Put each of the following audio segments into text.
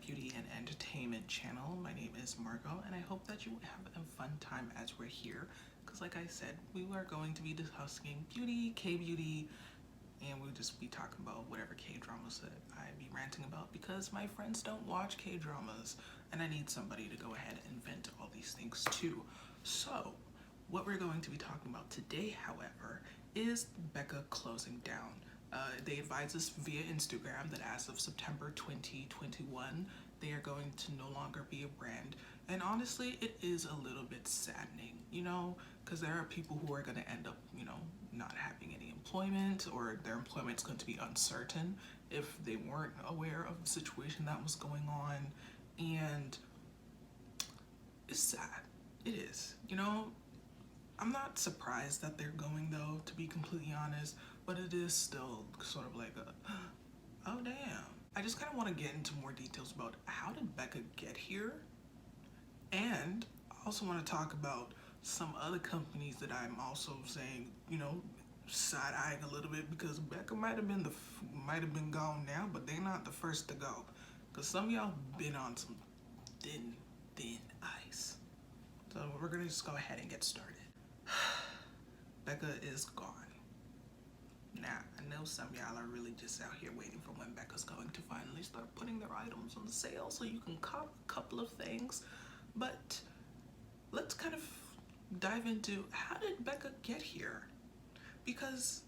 beauty and entertainment channel. My name is Margot, and I hope that you have a fun time as we're here. Because like I said, we are going to be discussing beauty, K-beauty, and we'll just be talking about whatever K-dramas that I be ranting about, because my friends don't watch K-dramas, and I need somebody to go ahead and vent all these things too. So, what we're going to be talking about today, however, is Becca closing down. They advised us via Instagram that as of September 2021, they are going to no longer be a brand. And honestly, it is a little bit saddening, because there are people who are going to end up, not having any employment, or their employment's going to be uncertain if they weren't aware of the situation that was going on. And it's sad. It is. I'm not surprised that they're going, though, to be completely honest, but it is still sort of like oh damn. I just kind of want to get into more details about how did Becca get here, and I also want to talk about some other companies that I'm also saying, side-eyeing a little bit, because Becca might have been gone now, but they're not the first to go, because some of y'all been on some thin ice. So we're gonna just go ahead and get started. Becca is gone. Now, I know some of y'all are really just out here waiting for when Becca's going to finally start putting their items on sale so you can cop a couple of things. But let's kind of dive into how did Becca get here? Because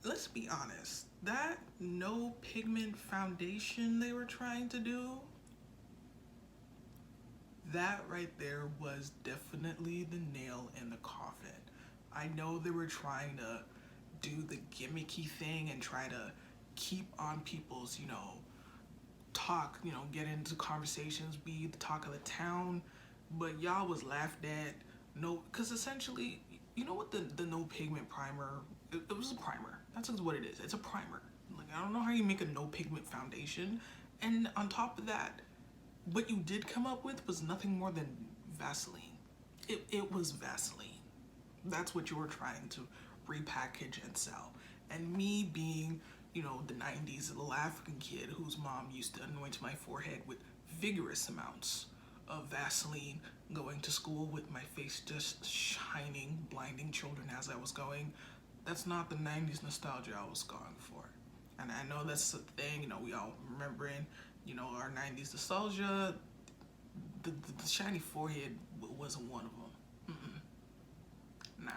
let's be honest, that no pigment foundation they were trying to do, that right there was definitely the nail in the coffin. I know they were trying to do the gimmicky thing and try to keep on people's, talk, get into conversations, be the talk of the town, but y'all was laughed at. No, because essentially, you know what the no pigment primer, it was a primer. That's what it is. It's a primer. Like, I don't know how you make a no pigment foundation. And on top of that, what you did come up with was nothing more than Vaseline. It was Vaseline. That's what you were trying to repackage and sell. And me being, the 90s little African kid whose mom used to anoint my forehead with vigorous amounts of Vaseline, going to school with my face just shining, blinding children as I was going, that's not the 90s nostalgia I was going for. And I know that's the thing, we all remembering, our 90s nostalgia. The shiny forehead wasn't one of them. Nah.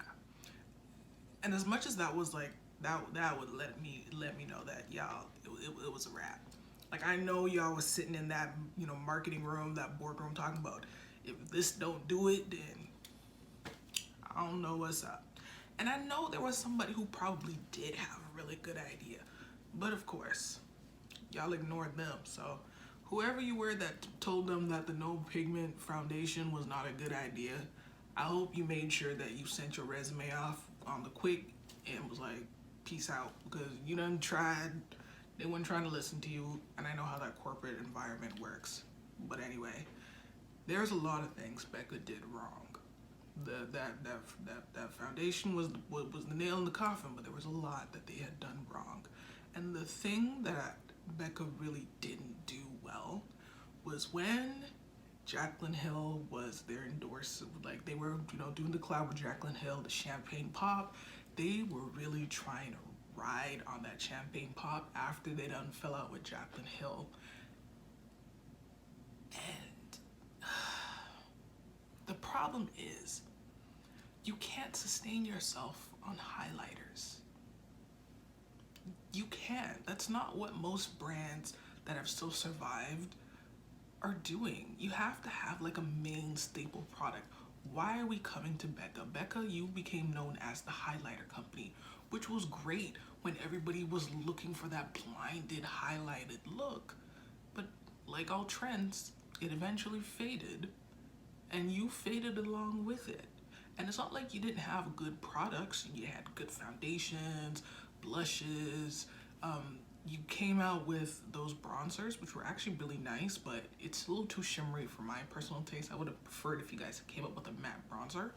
And as much as that was like, that would let me know that y'all, it was a wrap. Like, I know y'all was sitting in that, marketing room, that boardroom, talking about, if this don't do it, then I don't know what's up. And I know there was somebody who probably did have a really good idea, but of course, y'all ignored them. So whoever you were that told them that the no pigment foundation was not a good idea, I hope you made sure that you sent your resume off on the quick and was like, peace out, because you done tried. They weren't trying to listen to you, and I know how that corporate environment works. But anyway, there's a lot of things Becca did wrong. That foundation was the nail in the coffin, but there was a lot that they had done wrong. And the thing that Becca really didn't do well was when Jaclyn Hill was their endorser. Like, they were, doing the collab with Jaclyn Hill, the champagne pop. They were really trying to ride on that champagne pop after they done fell out with Jaclyn Hill. And the problem is, you can't sustain yourself on highlighters. You can't. That's not what most brands that have still survived are doing. You have to have like a main staple product. Why are we coming to Becca? Becca, you became known as the highlighter company, which was great when everybody was looking for that blinded highlighted look. But like all trends, it eventually faded, and you faded along with it. And it's not like you didn't have good products. You had good foundations, blushes. You came out with those bronzers, which were actually really nice, but it's a little too shimmery for my personal taste. I would have preferred if you guys came up with a matte bronzer.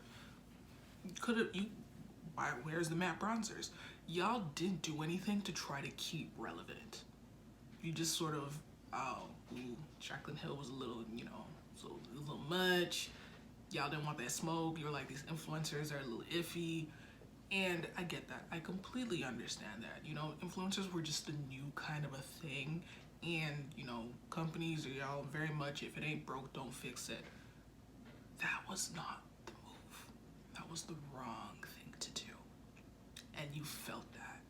Where's the matte bronzers? Y'all didn't do anything to try to keep relevant. You just sort of oh, ooh, Jaclyn Hill was a little, so a little much. Y'all didn't want that smoke. You were like, these influencers are a little iffy. And I get that. I completely understand that. Influencers were just a new kind of a thing. And, companies are y'all very much, if it ain't broke, don't fix it. That was not the move. That was the wrong thing to do. And you felt that.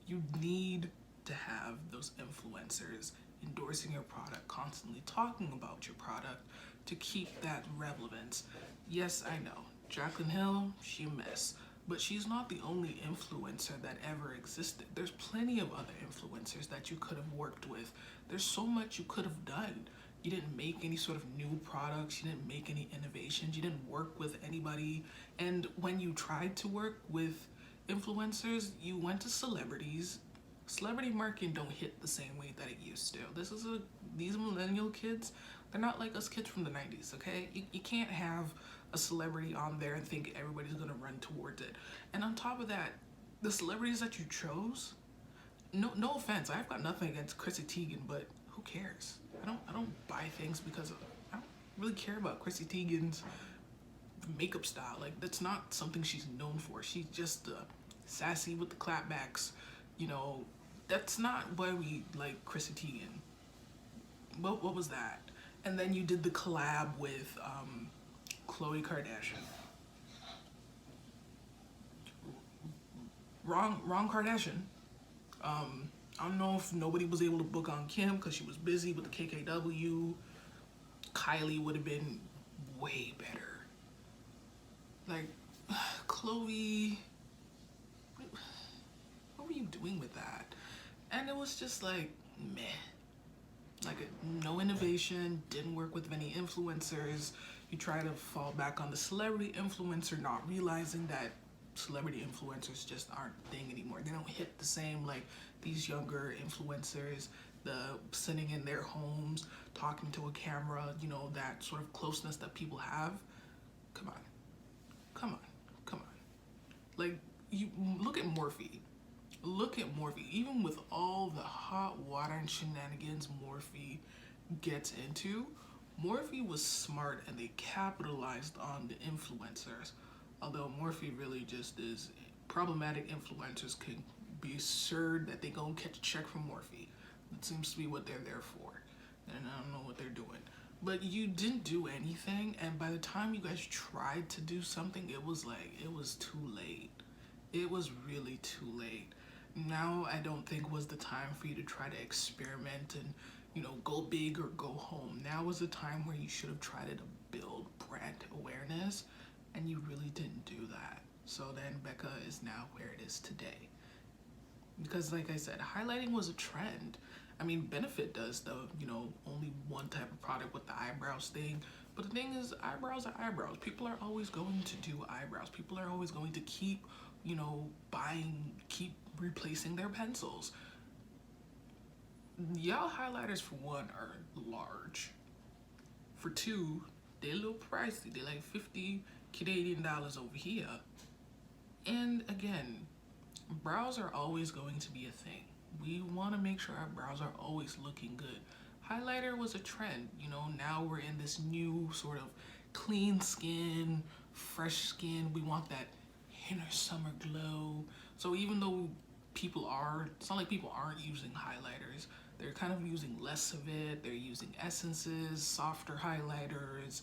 You need to have those influencers endorsing your product, constantly talking about your product to keep that relevance. Yes, I know. Jaclyn Hill, she a mess. But she's not the only influencer that ever existed. There's plenty of other influencers that you could have worked with. There's so much you could have done. You didn't make any sort of new products. You didn't make any innovations. You didn't work with anybody. And when you tried to work with influencers, you went to celebrities. Celebrity marketing don't hit the same way that it used to. These millennial kids, they're not like us kids from the 90s, okay? You can't have a celebrity on there and think everybody's gonna run towards it. And on top of that, the celebrities that you chose, no offense, I've got nothing against Chrissy Teigen, but who cares? I don't buy things because I don't really care about Chrissy Teigen's makeup style. Like, that's not something she's known for. She's just sassy with the clapbacks. That's not why we like Chrissy Teigen. What was that? And then you did the collab with Khloe Kardashian. Wrong Kardashian. I don't know if nobody was able to book on Kim because she was busy with the KKW. Kylie would have been way better. Like, Khloe, what were you doing with that? And it was just like, meh. Like, no innovation, didn't work with many influencers. You try to fall back on the celebrity influencer, not realizing that celebrity influencers just aren't a thing anymore. They don't hit the same like these younger influencers, the sitting in their homes, talking to a camera, that sort of closeness that people have. Come on. Like, you look at Morphe. Even with all the hot water and shenanigans Morphe gets into, Morphe was smart and they capitalized on the influencers. Although Morphe really just is, problematic influencers can be assured that they gonna catch a check from Morphe. That seems to be what they're there for. And I don't know what they're doing. But you didn't do anything, and by the time you guys tried to do something, it was too late. It was really too late. Now I don't think was the time for you to try to experiment and, go big or go home. Now was the time where you should have tried to build brand awareness, and you really didn't do that. So then Becca is now where it is today. Because like I said, highlighting was a trend. I mean, Benefit does the, only one type of product with the eyebrows thing. But the thing is, eyebrows are eyebrows. People are always going to do eyebrows. People are always going to keep, keep replacing their pencils. Y'all highlighters, for one, are large. For two, they're a little pricey. They're like 50 Canadian dollars over here. And again, brows are always going to be a thing. We want to make sure our brows are always looking good. Highlighter was a trend. Now we're in this new sort of clean skin, fresh skin. We want that inner summer glow. So even though it's not like people aren't using highlighters. They're kind of using less of it. They're using essences, softer highlighters.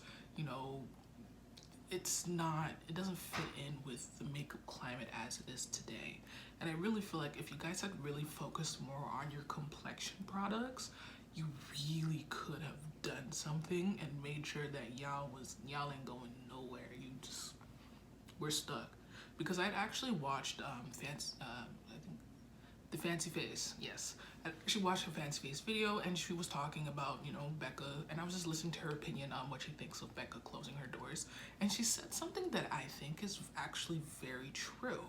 It doesn't fit in with the makeup climate as it is today. And I really feel like if you guys had really focused more on your complexion products, you really could have done something and made sure that y'all ain't going nowhere. We're stuck. Because I'd actually watched the Fancy Face, yes. I actually watched a Fancy Face video, and she was talking about, Becca, and I was just listening to her opinion on what she thinks of Becca closing her doors. And she said something that I think is actually very true.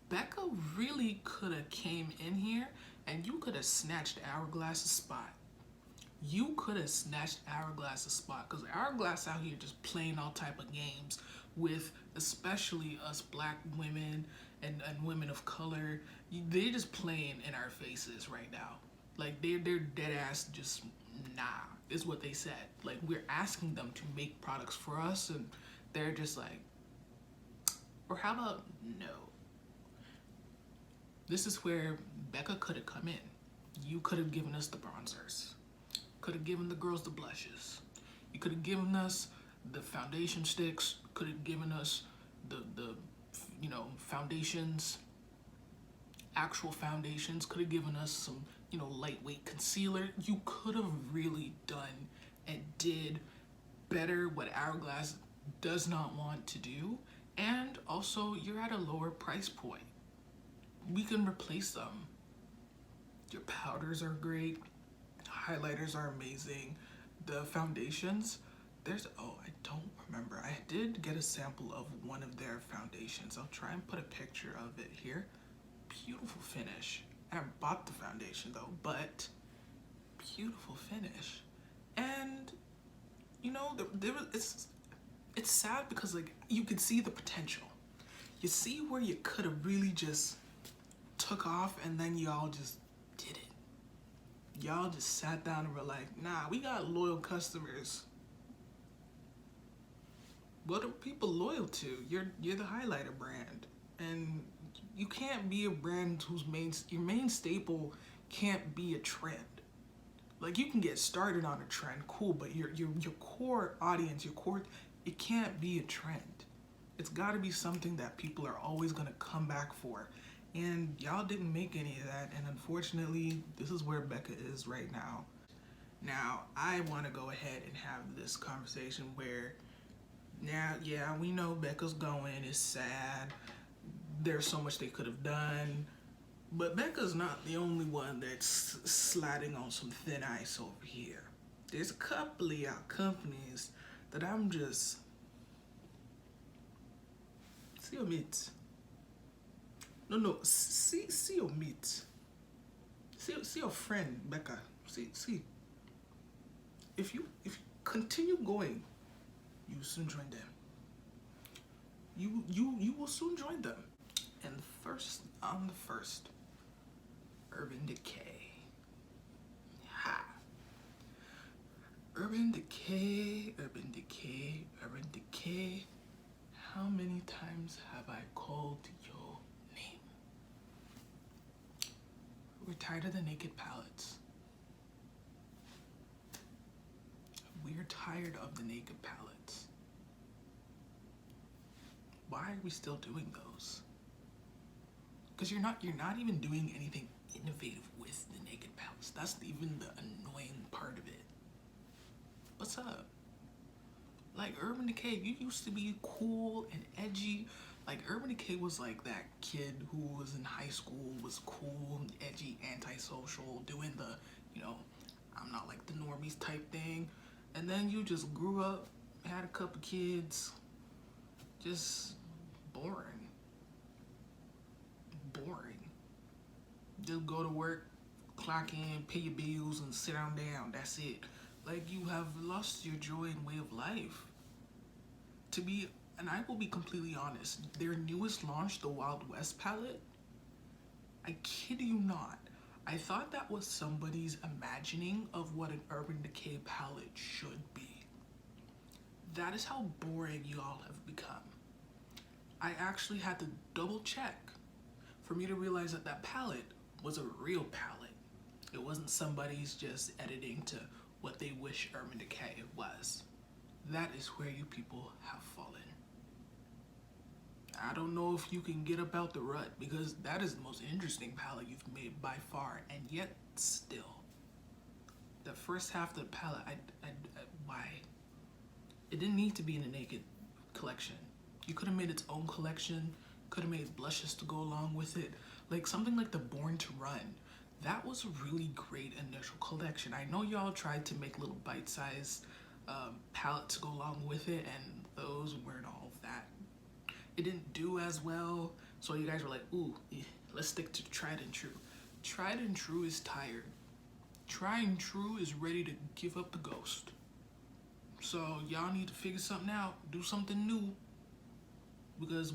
Becca really could have came in here, and you could have snatched Hourglass's spot. You could have snatched Hourglass's spot, because Hourglass out here just playing all type of games with especially us black women and women of color. They're just playing in our faces right now. Like they're dead ass just nah, is what they said. Like we're asking them to make products for us and they're just like, or how about no? This is where Becca could have come in. You could have given us the bronzers. Could have given the girls the blushes. You could have given us the foundation sticks. Could have given us the foundations, actual foundations. Could have given us some, lightweight concealer. You could have really done and did better what Hourglass does not want to do. And also, you're at a lower price point. We can replace them. Your powders are great. Highlighters are amazing. The foundations, I don't remember. I did get a sample of one of their foundations. I'll try and put a picture of it here. Beautiful finish. I haven't bought the foundation though, but beautiful finish. And it's sad because like you could see the potential. You see where you could have really just took off and then y'all just did it. Y'all just sat down and were like, nah, we got loyal customers. What are people loyal to? You're the highlighter brand. And you can't be a brand whose your main staple can't be a trend. Like you can get started on a trend, cool, but your core audience, it can't be a trend. It's gotta be something that people are always gonna come back for. And y'all didn't make any of that, and unfortunately, this is where Becca is right now. Now, I want to go ahead and have this conversation where, now, yeah, we know Becca's going, it's sad, there's so much they could have done, but Becca's not the only one that's sliding on some thin ice over here. There's a couple of y'all companies that I'm just, see your meat. No, see your meat. See your friend, Becca. See. If you continue going, you will soon join them. You will soon join them. And on the first, Urban Decay. Ha! Urban Decay. How many times have I called your name? We're tired of the naked palettes. We're tired of the naked palettes. Why are we still doing those? Because you're not even doing anything innovative with the naked palettes. That's even the annoying part of it. What's up? Like Urban Decay, you used to be cool and edgy. Like Urban Decay was like that kid who was in high school, was cool, edgy, antisocial, doing the, I'm not like the normies type thing. And then you just grew up, had a couple kids, just boring. Just go to work, clock in, pay your bills, and sit down. That's it. Like you have lost your joy and way of life. And I will be completely honest, their newest launch, the Wild West palette, I kid you not, I thought that was somebody's imagining of what an Urban Decay palette should be. That is how boring you all have become. I actually had to double check for me to realize that palette was a real palette. It wasn't somebody's just editing to what they wish Urban Decay was. That is where you people have fallen. I don't know if you can get up out the rut because that is the most interesting palette you've made by far, and yet still. The first half of the palette, why? It didn't need to be in a naked collection. You could have made its own collection, could have made blushes to go along with it. Like something like the Born to Run. That was a really great initial collection. I know y'all tried to make little bite-sized palettes to go along with it, and those weren't all of that. It didn't do as well, so you guys were like, ooh, let's stick to Tried and True. Tried and True is tired. Tried and True is ready to give up the ghost. So y'all need to figure something out, do something new. Because,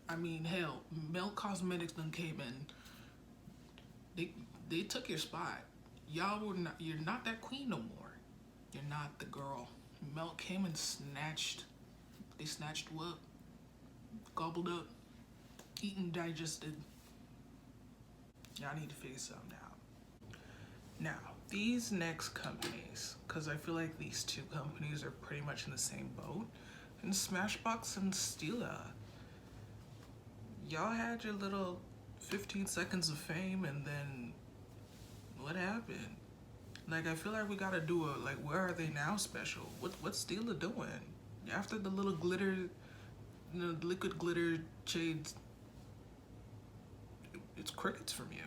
I mean, hell, Mel Cosmetics done came in. They took your spot. Y'all were not. You're not that queen no more. You're not the girl. Melt came and snatched. They snatched you up, gobbled up, eaten, digested. Y'all need to figure something out. Now, these next companies, because I feel like these two companies are pretty much in the same boat, and Smashbox and Stila. Y'all had your little 15 seconds of fame, and then what happened? Like, I feel like we gotta do a, like, where are they now special? What's Stila doing? After the little glitter, liquid glitter shades, it's crickets from you.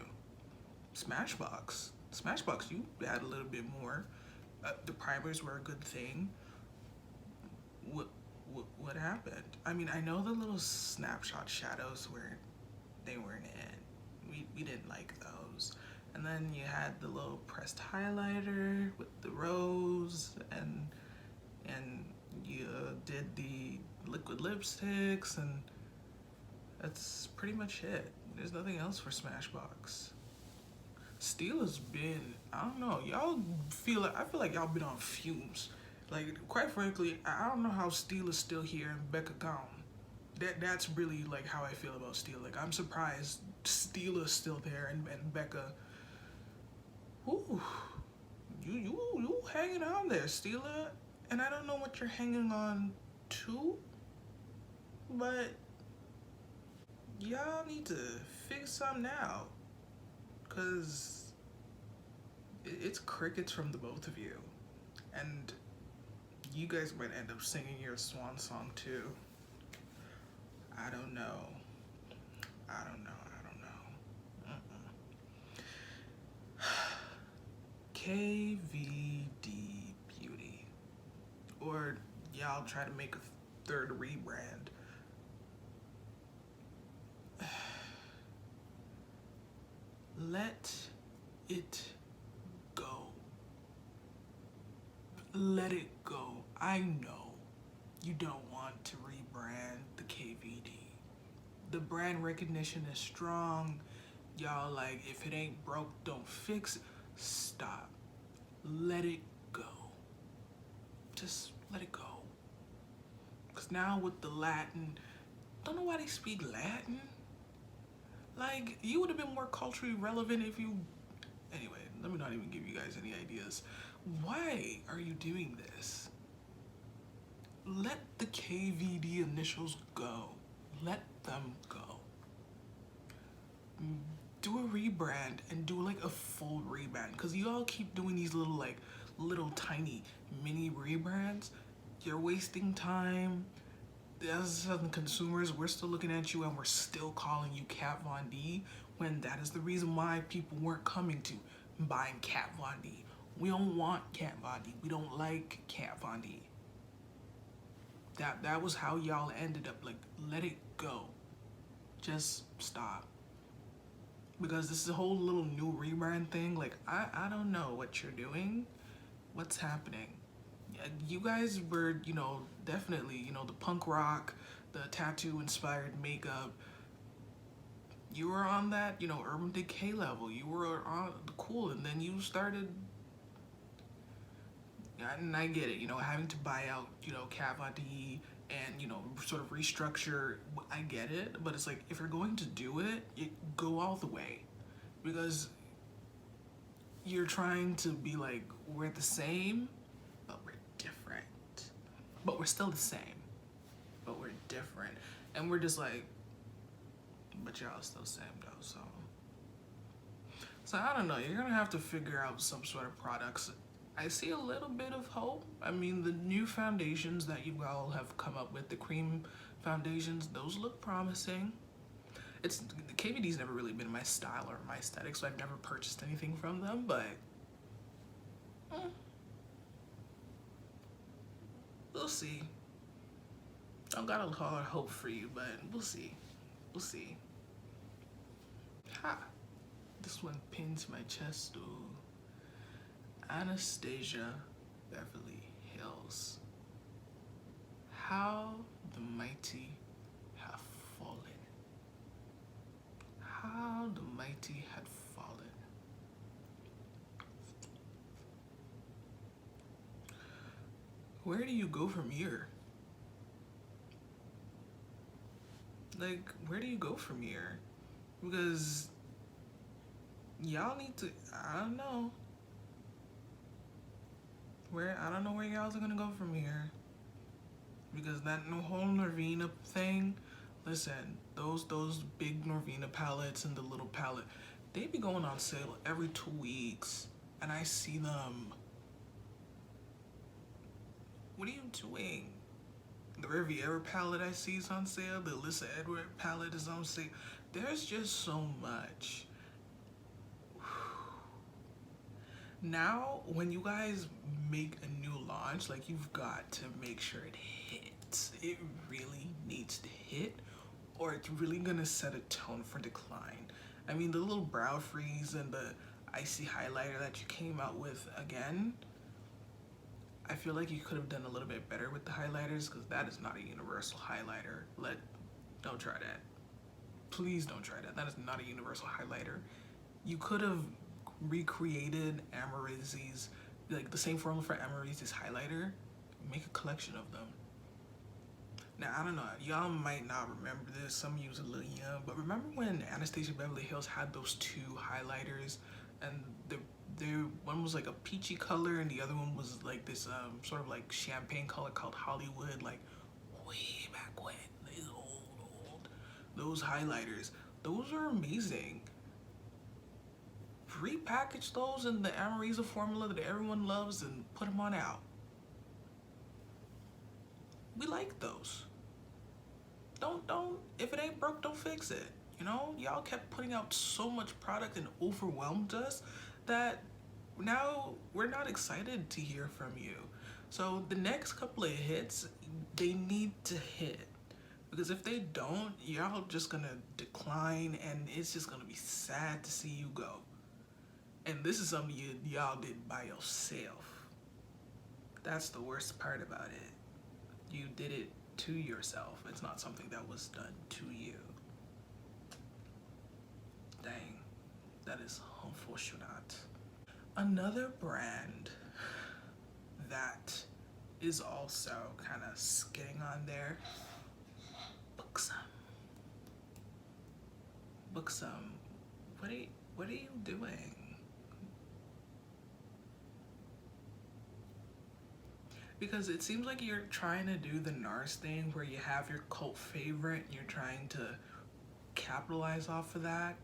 Smashbox, you add a little bit more. The primers were a good thing. What happened? I mean, I know the little snapshot shadows they weren't in. We didn't like those. And then you had the little pressed highlighter with the rose, and you did the liquid lipsticks, and that's pretty much it. There's nothing else for Smashbox. Stila's been, I don't know, I feel like y'all been on fumes. Like, quite frankly, I don't know how Stila's still here and Becca gone. That's really like how I feel about Stila. Like, I'm surprised Stila's still there and Becca. Ooh, you hanging on there, Stila, and I don't know what you're hanging on to, but y'all need to figure something out, cause it's crickets from the both of you, and you guys might end up singing your swan song too. I don't know. KVD Beauty. Or y'all try to make a third rebrand. Let it go. Let it go. I know you don't want to rebrand the KVD. The brand recognition is strong. Y'all like, if it ain't broke, don't fix it. Stop. Let it go. Just let it go. Because now with the Latin, don't know why they speak Latin. Like, you would have been more culturally relevant if you... Anyway, let me not even give you guys any ideas. Why are you doing this? Let the KVD initials go. Let them go. Do a rebrand and do like a full rebrand, because you all keep doing these little tiny mini rebrands. You're wasting time. As Southern consumers, we're still looking at you and we're still calling you Kat Von D, when that is the reason why people weren't coming to buying Kat Von D. We don't want Kat Von D. We don't like Kat Von D. That was how y'all ended up. Like, let it go. Just stop. Because this is a whole little new rebrand thing. Like, I don't know what you're doing. What's happening? You guys were, definitely, the punk rock, the tattoo inspired makeup. You were on that, Urban Decay level. You were on the cool, and then you started, and I get it, having to buy out, Kat Von D and, sort of restructure. I get it, but it's like, if you're going to do it, you go all the way, because you're trying to be like, we're the same, but we're different. But we're still the same, but we're different. And we're just like, but y'all still the same though, so I don't know, you're gonna have to figure out some sort of products. I see a little bit of hope. I mean, the new foundations that you all have come up with, the cream foundations, those look promising. The KVD's never really been my style or my aesthetic, so I've never purchased anything from them, but we'll see. Don't got a lot of hope for you, but we'll see. We'll see. Ha! This one pins my chest. Ooh. Anastasia Beverly Hills. How the mighty have fallen. How the mighty had fallen. where do you go from here? Like, where do you go from here? Because y'all need to, I don't know. I don't know where y'all are gonna go from here. Because that whole Norvina thing, listen, those big Norvina palettes and the little palette, they be going on sale every 2 weeks. And I see them. What are you doing? The Riviera palette I see is on sale. The Alyssa Edward palette is on sale. There's just so much. Now, when you guys make a new launch, like, you've got to make sure it hits. It really needs to hit, or it's really gonna set a tone for decline. I mean, the little brow freeze and the icy highlighter that you came out with again, I feel like you could have done a little bit better with the highlighters, because that is not a universal highlighter. Don't try that. Please don't try that. That is not a universal highlighter. You could have recreated Amarizzi's, like the same formula for Amarizzi's highlighter, make a collection of them. Now, I don't know, y'all might not remember this, some of you was a little young, but remember when Anastasia Beverly Hills had those 2 highlighters, and the one was like a peachy color and the other one was like this sort of like champagne color called Hollywood, like way back when, these old. Those highlighters, those are amazing. Repackage those in the Amarizza formula that everyone loves and put them on out. We like those. Don't, if it ain't broke, don't fix it. You know, y'all kept putting out so much product and overwhelmed us that now we're not excited to hear from you. So the next couple of hits, they need to hit. Because if they don't, y'all just gonna decline and it's just gonna be sad to see you go. And this is something y'all did by yourself. That's the worst part about it. You did it to yourself. It's not something that was done to you. Dang, that is unfortunate. Another brand that is also kind of skidding on there, Buxom. Buxom, what are you doing? Because it seems like you're trying to do the NARS thing where you have your cult favorite and you're trying to capitalize off of that.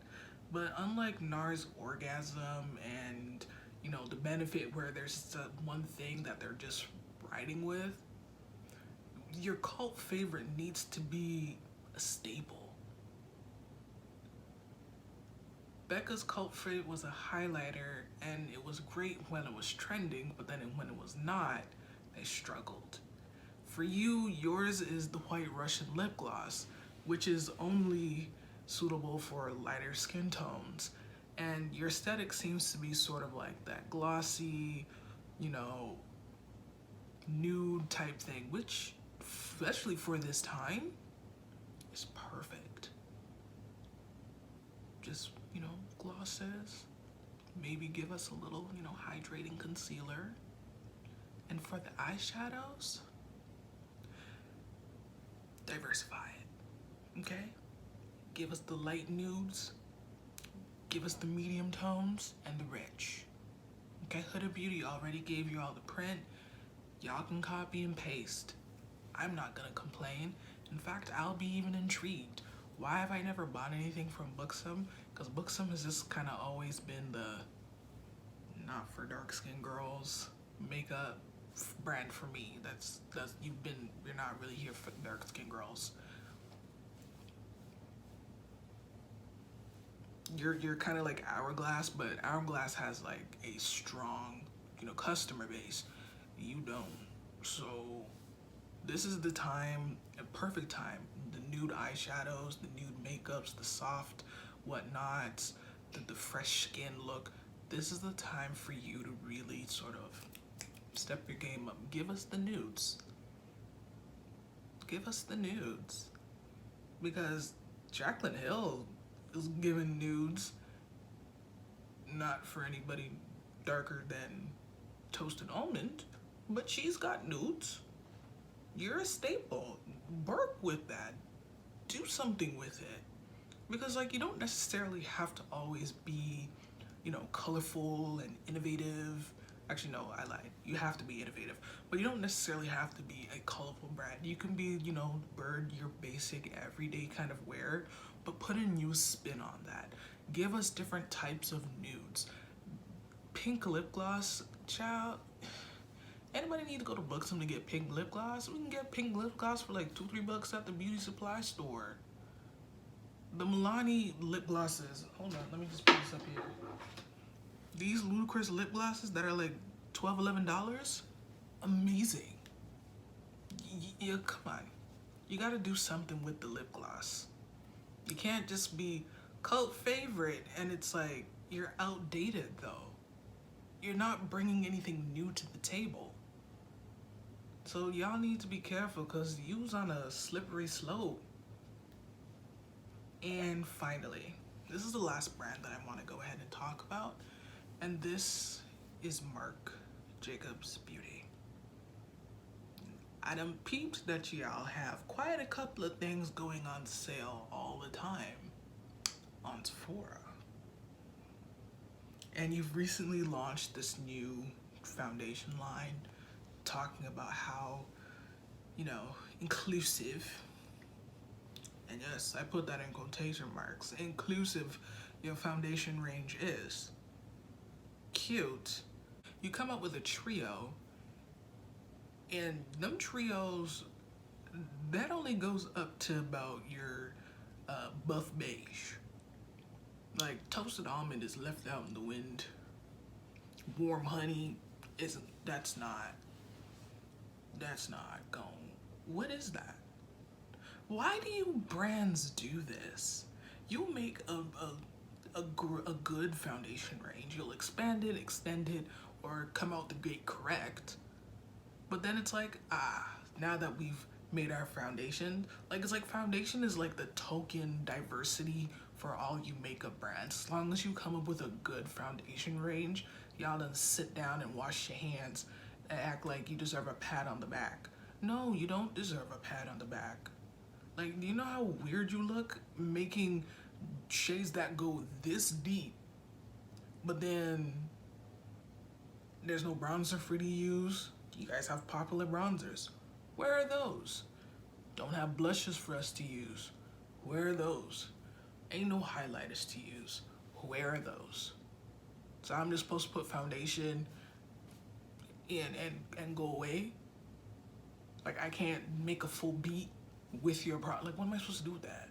But unlike NARS Orgasm and, you know, the Benefit where there's one thing that they're just riding with, your cult favorite needs to be a staple. Becca's cult favorite was a highlighter and it was great when it was trending, but then when it was not, they struggled. For you, yours is the White Russian lip gloss, which is only suitable for lighter skin tones. And your aesthetic seems to be sort of like that glossy, you know, nude type thing, which, especially for this time, is perfect. Just, you know, glosses, maybe give us a little, you know, hydrating concealer. And for the eyeshadows, diversify it, okay? Give us the light nudes, give us the medium tones, and the rich. Okay, Huda Beauty already gave you all the print. Y'all can copy and paste. I'm not gonna complain. In fact, I'll be even intrigued. Why have I never bought anything from Buxom? Because Buxom has just kind of always been the not for dark skinned girls makeup brand for me. You're not really here for dark skinned girls. You're kind of like Hourglass, but Hourglass has like a strong, you know, customer base. You don't. So this is the time, a perfect time. The nude eyeshadows, the nude makeups, the soft whatnots, the fresh skin look. This is the time for you to really sort of step your game up. Give us the nudes. Give us the nudes. Because Jaclyn Hill is giving nudes, not for anybody darker than Toasted Almond. but she's got nudes. You're a staple. Work with that. Do something with it. Because like you don't necessarily have to always be, you know, colorful and innovative. Actually, no, I lied. You have to be innovative, but you don't necessarily have to be a colorful brand. You can be, you know, bird, your basic everyday kind of wear, but put a new spin on that. Give us different types of nudes. Pink lip gloss, child. Anybody need to go to Buxom to get pink lip gloss? We can get pink lip gloss for like $2-3 at the beauty supply store. The Milani lip glosses. Hold on, let me just put this up here. These ludicrous lip glosses that are like $12-11. Amazing. Yeah, come on. You gotta do something with the lip gloss. You can't just be cult favorite and it's like you're outdated though. You're not bringing anything new to the table. So y'all need to be careful because you's on a slippery slope. And finally, this is the last brand that I want to go ahead and talk about, and this is Marc Jacobs Beauty. I done peeped that y'all have quite a couple of things going on sale all the time on Sephora. And you've recently launched this new foundation line talking about how, you know, inclusive, and yes, I put that in quotation marks, inclusive your foundation range is. Cute. You come up with a trio, and them trios, that only goes up to about your buff beige. Like toasted almond is left out in the wind. Warm honey isn't, that's not gone. What is that? Why do you brands do this? You'll make a good foundation range. You'll expand it, extend it, or come out the gate correct. But then it's like, now that we've made our foundation, like it's like foundation is like the token diversity for all you makeup brands. As long as you come up with a good foundation range, y'all done sit down and wash your hands and act like you deserve a pat on the back. No, you don't deserve a pat on the back. Like, do you know how weird you look making shades that go this deep, but then there's no bronzer for you to use? You guys have popular bronzers. Where are those? Don't have blushes for us to use. Where are those? Ain't no highlighters to use. Where are those? So I'm just supposed to put foundation in and go away? Like I can't make a full beat with your product. Like what am I supposed to do with that?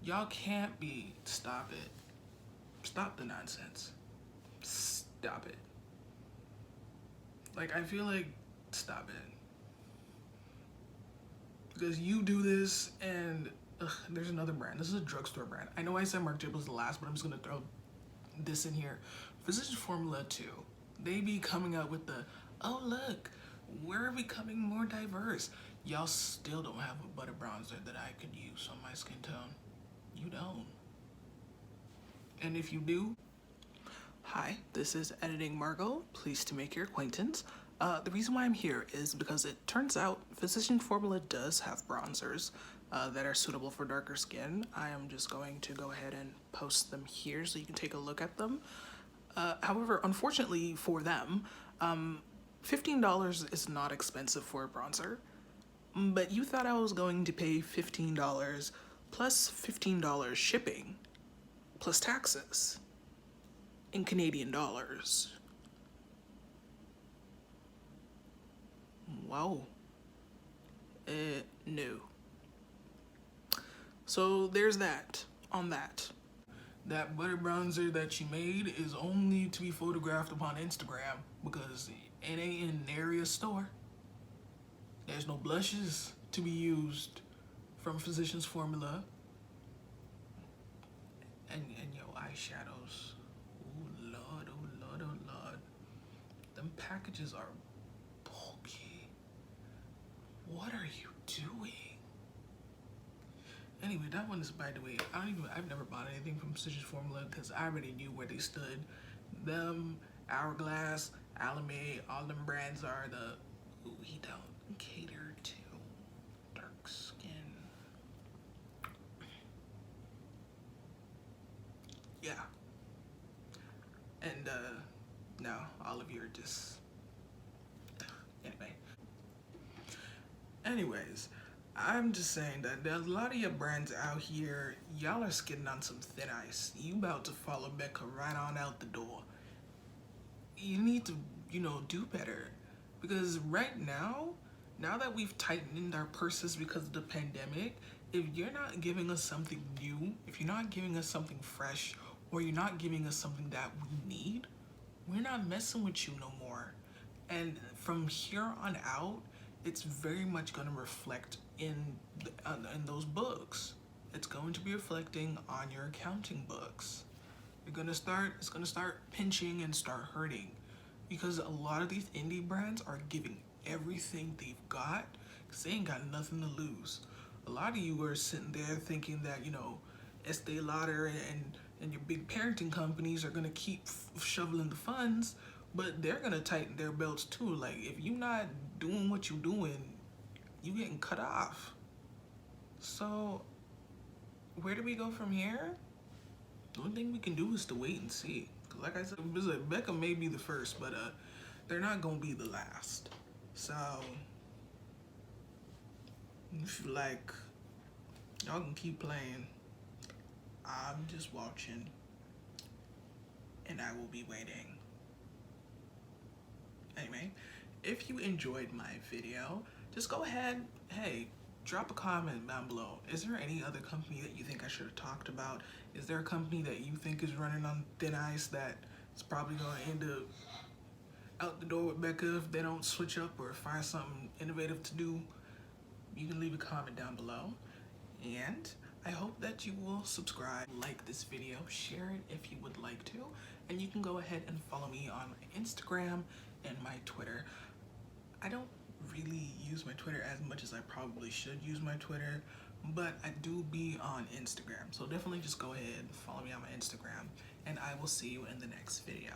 Y'all can't be, stop it. Stop the nonsense. Stop it. Like I feel like, stop it. Because you do this and there's another brand. This is a drugstore brand. I know I said Marc Jacobs was the last, but I'm just gonna throw this in here. Physicians Formula 2. They be coming out with the, oh look, we're becoming more diverse. Y'all still don't have a butter bronzer that I could use on my skin tone. You don't. And if you do, hi, this is Editing Margot. Pleased to make your acquaintance. The reason why I'm here is because it turns out Physician Formula does have bronzers that are suitable for darker skin. I am just going to go ahead and post them here so you can take a look at them. However, unfortunately for them, $15 is not expensive for a bronzer, but you thought I was going to pay $15 plus $15 shipping plus taxes in Canadian dollars. Wow. No. So there's that on that. That butter bronzer that she made is only to be photographed upon Instagram because it ain't in the area store. There's no blushes to be used from Physicians Formula. And your eyeshadows. Oh Lord, oh Lord, oh Lord. Them packages are bulky. What are you doing? Anyway, that one is, by the way, I've never bought anything from Physicians Formula because I already knew where they stood. Them, Hourglass, Alame, all them brands are the, we don't cater to dark skin. Yeah. And no, all of you are just, anyway. Anyways, I'm just saying that there's a lot of your brands out here, y'all are skidding on some thin ice. You about to follow Becca right on out the door. You need to, do better. Because right now that we've tightened our purses because of the pandemic, if you're not giving us something new, if you're not giving us something fresh, or you're not giving us something that we need, we're not messing with you no more. And from here on out, it's very much going to reflect in those books. It's going to be reflecting on your accounting books. It's gonna start pinching and start hurting, because a lot of these indie brands are giving everything they've got because they ain't got nothing to lose. A lot of you are sitting there thinking that Estee Lauder and your big parenting companies are gonna keep shoveling the funds, but they're gonna tighten their belts too. Like, if you're not doing what you're doing, you getting cut off. So where do we go from here? The only thing we can do is to wait and see. Like I said, Becca may be the first, but they're not gonna be the last. So if you like, y'all can keep playing. I'm just watching, and I will be waiting. Anyway, if you enjoyed my video, just go ahead, hey, drop a comment down below. Is there any other company that you think I should have talked about? Is there a company that you think is running on thin ice that is probably going to end up out the door with Becca if they don't switch up or find something innovative to do? You can leave a comment down below. And I hope that you will subscribe, like this video, share it if you would like to, and you can go ahead and follow me on my Instagram and my Twitter. I don't really use my Twitter as much as I probably should use my Twitter, but I do be on Instagram. So definitely just go ahead and follow me on my Instagram, and I will see you in the next video.